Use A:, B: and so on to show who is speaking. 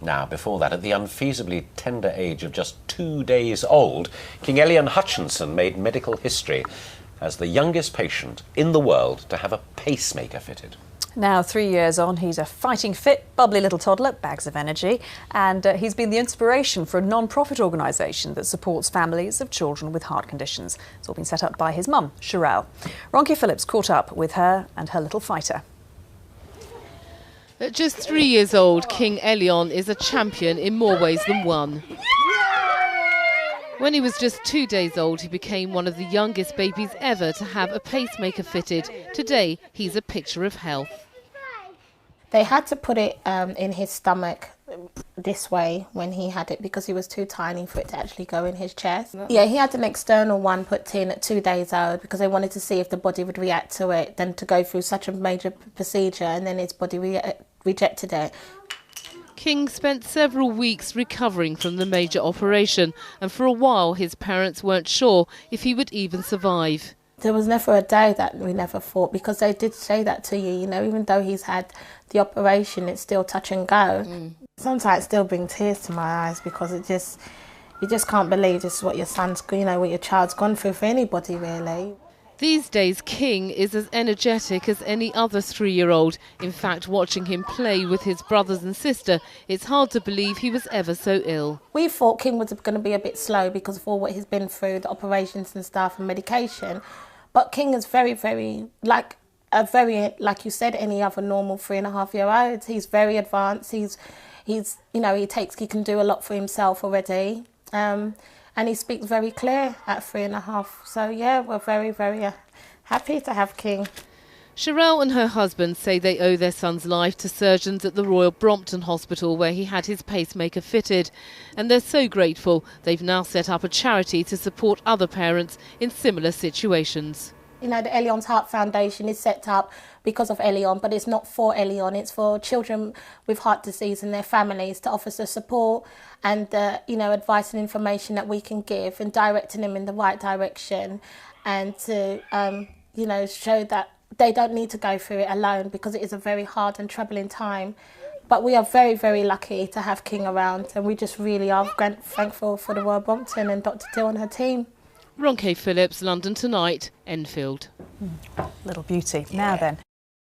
A: Now, before that, at the unfeasibly tender age of just 2 days old, King-Elyons Hutchinson made medical history as the youngest patient in the world to have a pacemaker fitted.
B: Now, 3 years on, he's a fighting fit, bubbly little toddler, bags of energy, and he's been the inspiration for a non-profit organisation that supports families of children with heart conditions. It's all been set up by his mum, Sherelle. Ronke Phillips caught up with her and her little fighter.
C: At just 3 years old, King-Elyon is a champion in more ways than one. When he was just 2 days old, he became one of the youngest babies ever to have a pacemaker fitted. Today, he's a picture of health.
D: They had to put it in his stomach this way when he had it because he was too tiny for it to actually go in his chest. Yeah, he had an external one put in at 2 days old because they wanted to see if the body would react to it, then to go through such a major procedure, and then his body rejected it.
C: King spent several weeks recovering from the major operation, and for a while his parents weren't sure if he would even survive.
D: There was never a day that we never fought, because they did say that to you, you know, even though he's had the operation, it's still touch and go. Sometimes it still brings tears to my eyes because you just can't believe this is what your son's, you know, what your child's gone through, for anybody really.
C: These days, King is as energetic as any other 3-year-old. In fact, watching him play with his brothers and sister, it's hard to believe he was ever so ill.
D: We thought King was going to be a bit slow because of all what he's been through, the operations and stuff and medication. But King is very, like you said, any other normal 3.5-year-old. He's very advanced. He's you know, he can do a lot for himself already. And he speaks very clear at 3.5. So yeah, we're very happy to have King.
C: Sherelle and her husband say they owe their son's life to surgeons at the Royal Brompton Hospital, where he had his pacemaker fitted. And they're so grateful they've now set up a charity to support other parents in similar situations.
D: You know, the Elyons Heart Foundation is set up because of Elyon, but it's not for Elyon. It's for children with heart disease and their families, to offer the support and you know, advice and information that we can give, and directing them in the right direction, and to you know, show that they don't need to go through it alone, because it is a very hard and troubling time. But we are very lucky to have King around, and we just really are thankful for the Royal Brompton and Dr. Dill and her team.
C: Ronke Phillips, London Tonight, Enfield.
B: Little beauty. Yeah. Now then.